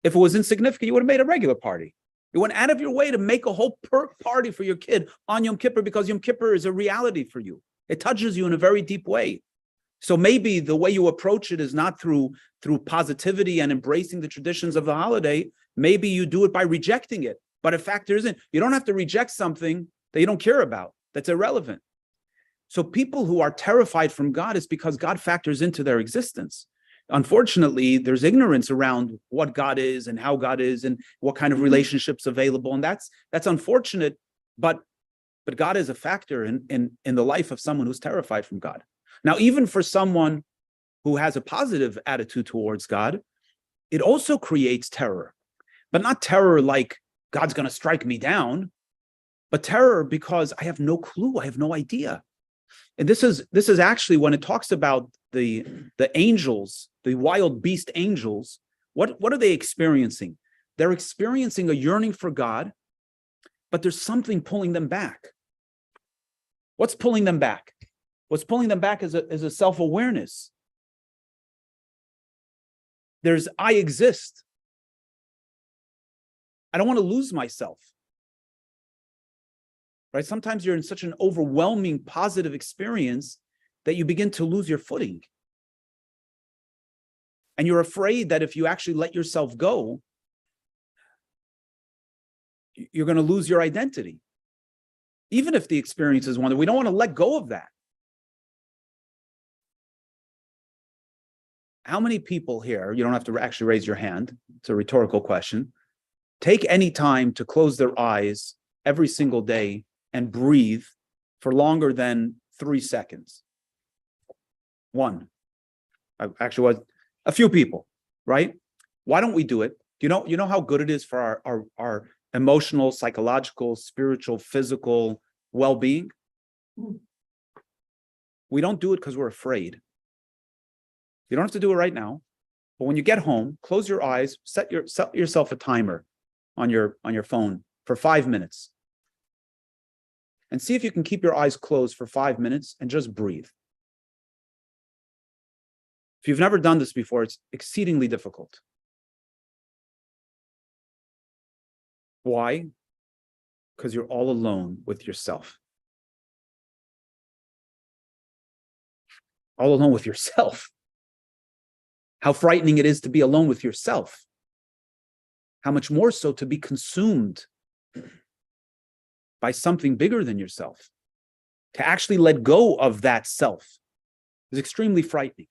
If it was insignificant, you would have made a regular party. You went out of your way to make a whole party for your kid on Yom Kippur because Yom Kippur is a reality for you. It touches you in a very deep way. So maybe the way you approach it is not through positivity and embracing the traditions of the holiday. Maybe you do it by rejecting it, but it factors in. You don't have to reject something that you don't care about, that's irrelevant. So people who are terrified from God is because God factors into their existence. Unfortunately, there's ignorance around what God is and how God is and what kind of relationships available. And that's unfortunate, but God is a factor in the life of someone who's terrified from God. Now, even for someone who has a positive attitude towards God, it also creates terror, but not terror like God's going to strike me down, but terror because I have no clue. I have no idea. And this is actually when it talks about the angels, the wild beast angels, what are they experiencing? They're experiencing a yearning for God, but there's something pulling them back. What's pulling them back? What's pulling them back is a self-awareness. There's I exist. I don't want to lose myself. Right? Sometimes you're in such an overwhelming positive experience that you begin to lose your footing. And you're afraid that if you actually let yourself go, you're going to lose your identity. Even if the experience is one that we don't want to let go of that. How many people here, you don't have to actually raise your hand, it's a rhetorical question, take any time to close their eyes every single day and breathe for longer than 3 seconds? One. I actually was a few people, right? Why don't we do it? You know how good it is for our emotional, psychological, spiritual, physical well-being? We don't do it because we're afraid. You don't have to do it right now, but when you get home, close your eyes, set yourself a timer on your phone for 5 minutes. and see if you can keep your eyes closed for 5 minutes and just breathe. If you've never done this before, it's exceedingly difficult. Why? Because you're all alone with yourself. All alone with yourself. How frightening it is to be alone with yourself. How much more so to be consumed by something bigger than yourself. To actually let go of that self is extremely frightening.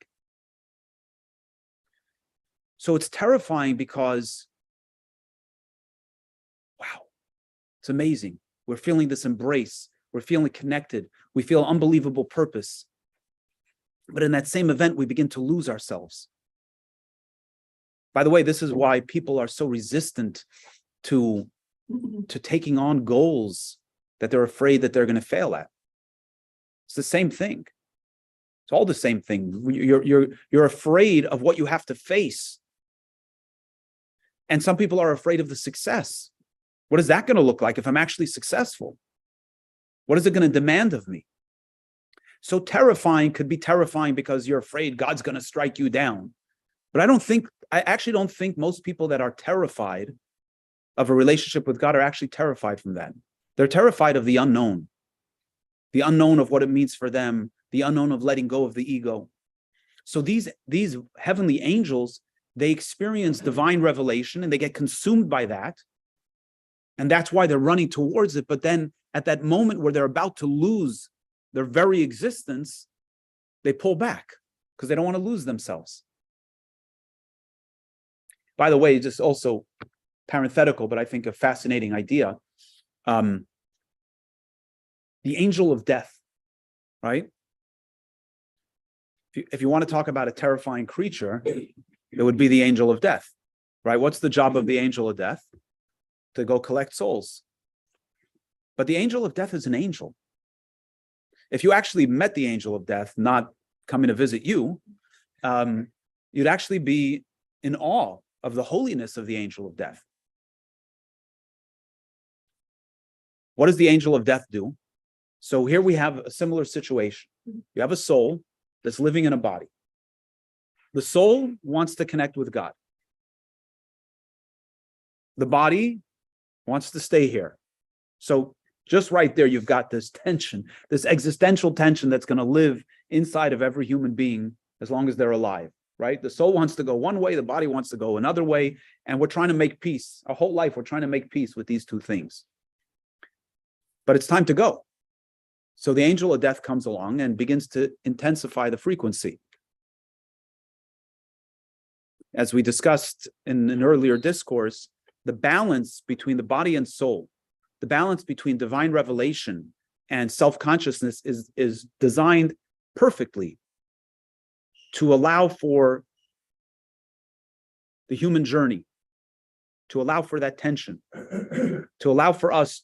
So it's terrifying because, wow, it's amazing. We're feeling this embrace. We're feeling connected. We feel unbelievable purpose. But in that same event, we begin to lose ourselves. By the way, this is why people are so resistant to taking on goals that they're afraid that they're going to fail at. It's the same thing. It's all the same thing. You're afraid of what you have to face. And some people are afraid of the success. What is that going to look like if I'm actually successful? What is it going to demand of me? So terrifying could be terrifying because you're afraid God's going to strike you down. But I actually don't think most people that are terrified of a relationship with God are actually terrified from that. They're terrified of the unknown of what it means for them, the unknown of letting go of the ego. So these heavenly angels, they experience divine revelation and they get consumed by that. And that's why they're running towards it. But then at that moment where they're about to lose their very existence, they pull back because they don't want to lose themselves. By the way, just also parenthetical, but I think a fascinating idea. The angel of death, right? If you want to talk about a terrifying creature, it would be the angel of death, right? What's the job of the angel of death? To go collect souls. But the angel of death is an angel. If you actually met the angel of death, not coming to visit you, you'd actually be in awe of the holiness of the angel of death. What does the angel of death do? So here we have a similar situation. You have a soul that's living in a body. The soul wants to connect with God. The body wants to stay here. So just right there, you've got this tension, this existential tension that's going to live inside of every human being as long as they're alive, right? The soul wants to go one way, the body wants to go another way, and we're trying to make peace. Our whole life, we're trying to make peace with these two things. But it's time to go. So the angel of death comes along and begins to intensify the frequency. As we discussed in an earlier discourse, the balance between the body and soul, the balance between divine revelation and self-consciousness is designed perfectly to allow for the human journey, to allow for that tension, to allow for us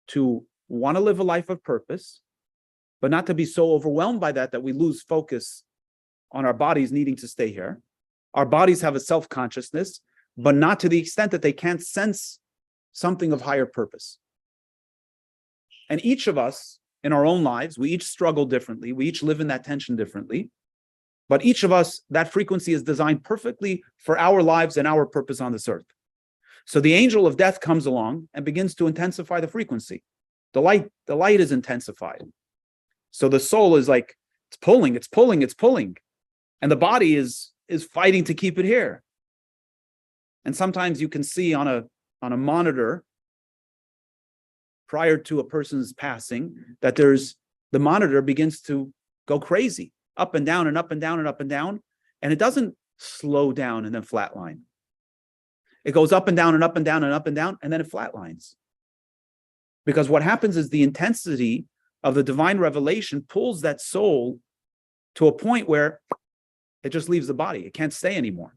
to want to live a life of purpose, but not to be so overwhelmed by that we lose focus on our bodies needing to stay here. Our bodies have a self-consciousness, but not to the extent that they can't sense something of higher purpose. And each of us in our own lives, we each struggle differently. We each live in that tension differently. But each of us, that frequency is designed perfectly for our lives and our purpose on this earth. So the angel of death comes along and begins to intensify the frequency. The light is intensified. So the soul is like, it's pulling. And the body is fighting to keep it here. And sometimes you can see on a monitor prior to a person's passing that the monitor begins to go crazy, up and down and up and down and up and down. And it doesn't slow down and then flatline. It goes up and down and up and down and up and down, and then it flatlines. Because what happens is the intensity of the divine revelation pulls that soul to a point where it just leaves the body. It can't stay anymore.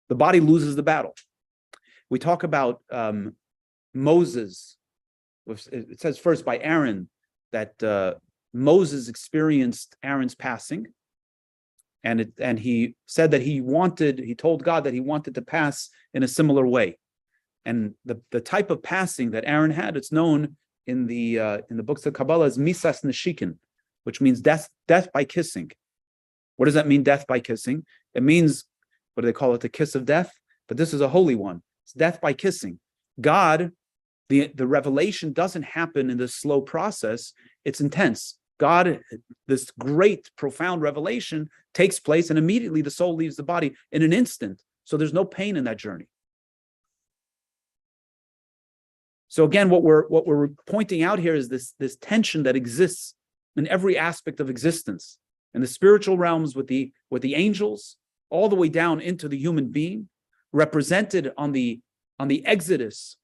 The body loses the battle. We talk about Moses. It says first by Aaron that Moses experienced Aaron's passing. And he said that he told God that he wanted to pass in a similar way. And the type of passing that Aaron had, it's known in the books of Kabbalah as misas neshikin, which means death by kissing. What does that mean, death by kissing? It means, what do they call it, the kiss of death? But this is a holy one. It's death by kissing. God, the revelation doesn't happen in this slow process. It's intense. God, this great, profound revelation takes place, and immediately the soul leaves the body in an instant. So there's no pain in that journey. So again, what we're pointing out here is this tension that exists in every aspect of existence, in the spiritual realms with the angels, all the way down into the human being, represented on the Exodus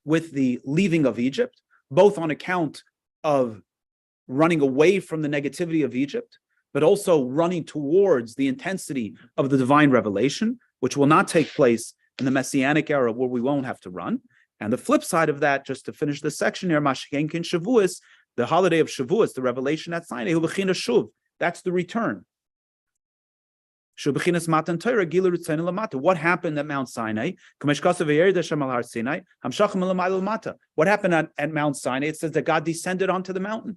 with the leaving of Egypt, both on account of running away from the negativity of Egypt, but also running towards the intensity of the divine revelation, which will not take place in the Messianic era where we won't have to run. And the flip side of that, just to finish this section here, Mashkenkin Shavuos, the holiday of Shavuos, the revelation at Sinai, Shuv, that's the return. What happened at Mount Sinai? What happened at Mount Sinai? It says that God descended onto the mountain.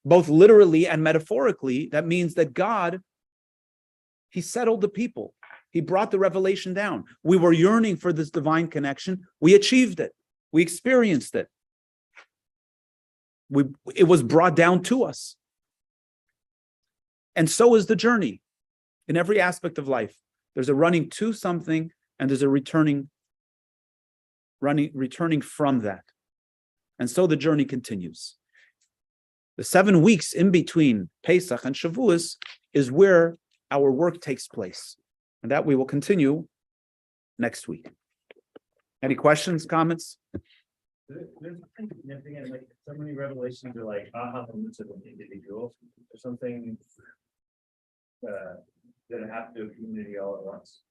Both literally and metaphorically, that means that God, he settled the people. He brought the revelation down. We were yearning for this divine connection. We achieved it. We experienced it. It was brought down to us. And so is the journey in every aspect of life. There's a running to something, and there's a returning from that. And so the journey continues. The 7 weeks in between Pesach and Shavuos is where our work takes place. And that we will continue next week. Any questions, comments? There's something significant, like so many revelations are like aha moments of an individual or something that have to do a community all at once.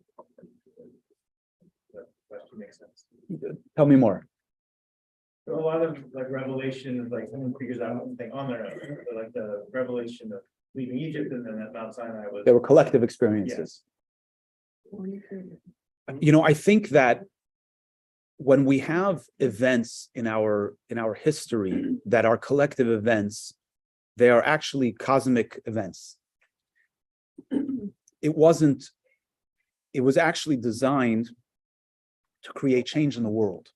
That question makes sense. Tell me more. So a lot of like revelation is like someone figures out something on their own. So like the revelation of leaving Egypt and then at Mount Sinai was There were collective experiences. You know, I think that when we have events in our history that are collective events, they are actually cosmic events. It was actually designed to create change in the world.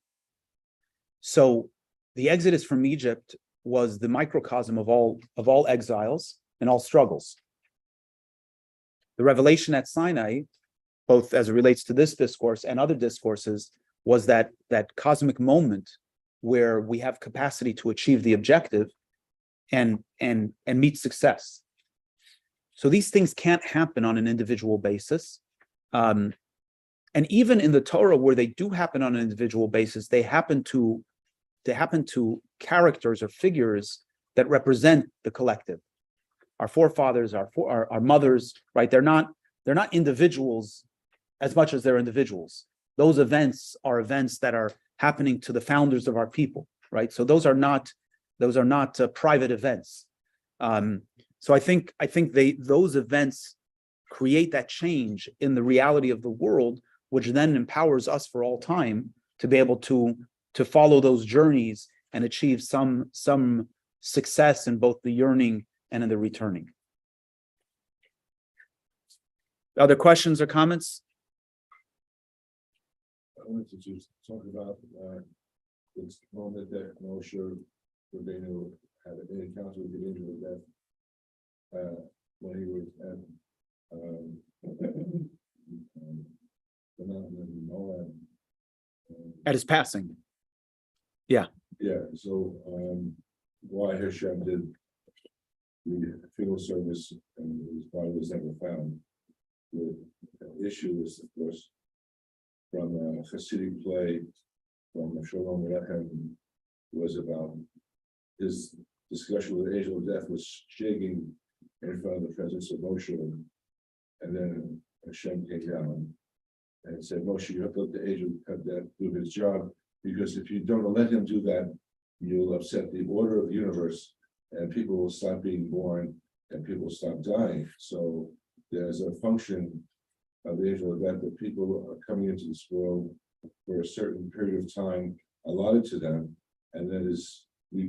So the exodus from Egypt was the microcosm of all exiles and all struggles. The revelation at Sinai, both as it relates to this discourse and other discourses, was that cosmic moment where we have capacity to achieve the objective and meet success. So these things can't happen on an individual basis. And even in the Torah, where they do happen on an individual basis, they happen to characters or figures that represent the collective. Our forefathers, our mothers, right? They're not individuals as much as they're individuals. Those events are events that are happening to the founders of our people, right? So those are not private events. So I think those events create that change in the reality of the world, which then empowers us for all time to be able to follow those journeys and achieve some success in both the yearning and in the returning. Other questions or comments? I wanted to just talk about this moment that Moshe Rabbeinu had an encounter with the angel of death when he was at the mountain of Moab. At his passing. Yeah, so why Hashem did the funeral service and his body was never found. The issue is, of course, from a Hasidic play from Shalom Lachem, was about his discussion with the angel of death was shaking in front of the presence of Moshe, and then Hashem came down and said, Moshe, you have to let the angel of death do his job, because if you don't let him do that, you'll upset the order of the universe, and people will stop being born, and people will stop dying. So there's a function of the angel of death that people are coming into this world for a certain period of time allotted to them, And that is, we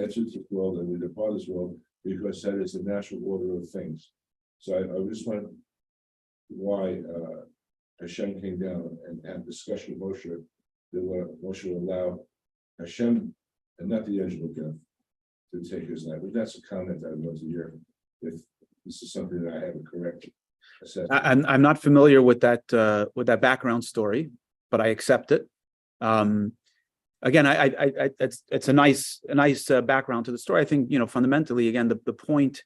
enter this world and we depart this world because that is the natural order of things. So I just wonder why Hashem came down and had discussion with Moshe, that Moshe would allow Hashem and not the angel again to take his life. But that's a comment I'd love to hear if this is something that I have a correct assessment. I'm not familiar with that background story, but I accept it. Again, it's a nice background to the story. I think, fundamentally, again, the point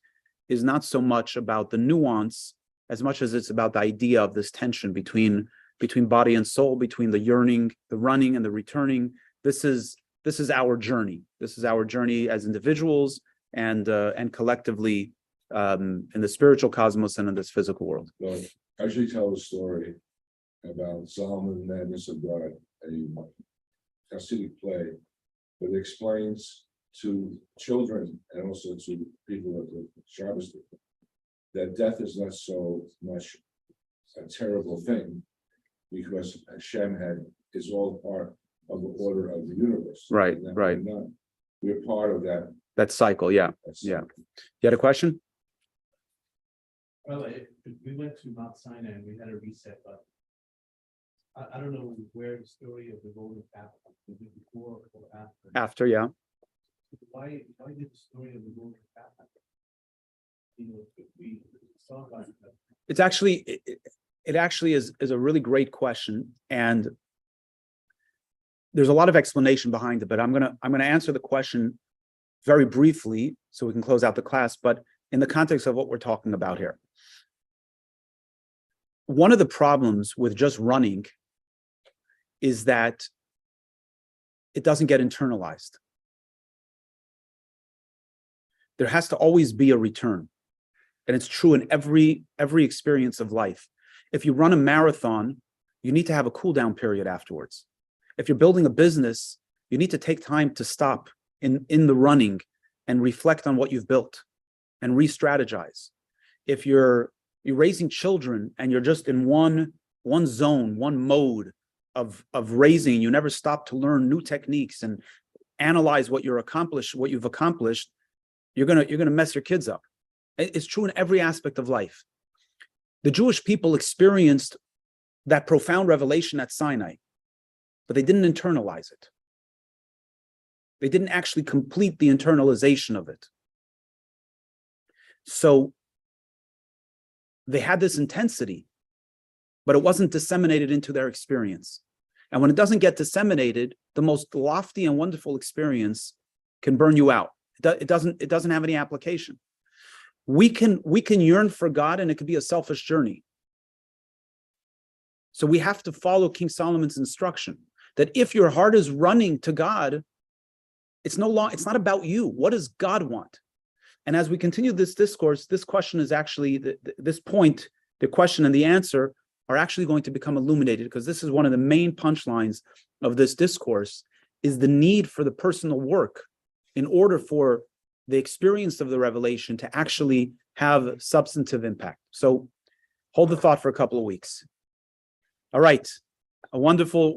is not so much about the nuance as much as it's about the idea of this tension between body and soul, between the yearning, the running, and the returning. This is our journey. This is our journey as individuals and collectively in the spiritual cosmos and in this physical world. Well, I usually tell a story about Solomon, Madness of God, a Hasidic play that explains to children and also to people at the Shabbos that death is not so much a terrible thing because Hashem is all part of the order of the universe. Right. We're part of That cycle, yeah. Yeah. You had a question? Well, if we went to Mount Sinai and we had a reset button. I don't know where the story of the golden calf was, it before or after? After, yeah. Why did the story of the golden calf happen? If we saw about that. It's actually, it actually is a really great question, and there's a lot of explanation behind it. But I'm gonna answer the question very briefly so we can close out the class. But in the context of what we're talking about here, one of the problems with just running is that it doesn't get internalized. There has to always be a return. And it's true in every experience of life. If you run a marathon, you need to have a cool down period afterwards. If you're building a business, you need to take time to stop in the running and reflect on what you've built and re-strategize. If you're raising children and you're just in one zone, one mode of raising, you never stop to learn new techniques and analyze what you've accomplished, you're gonna mess your kids up. It's true in every aspect of life. The Jewish people experienced that profound revelation at Sinai, but they didn't internalize it. They didn't actually complete the internalization of it. So they had this intensity, but it wasn't disseminated into their experience. And when it doesn't get disseminated, the most lofty and wonderful experience can burn you out. It doesn't have any application. We can yearn for God, and it could be a selfish journey. So we have to follow King Solomon's instruction that if your heart is running to God, it's not about you. What does God want? And as we continue this discourse, this question is actually this point, the question and the answer are actually going to become illuminated, because this is one of the main punchlines of this discourse, is the need for the personal work in order for the experience of the revelation to actually have substantive impact. So hold the thought for a couple of weeks. All right, a wonderful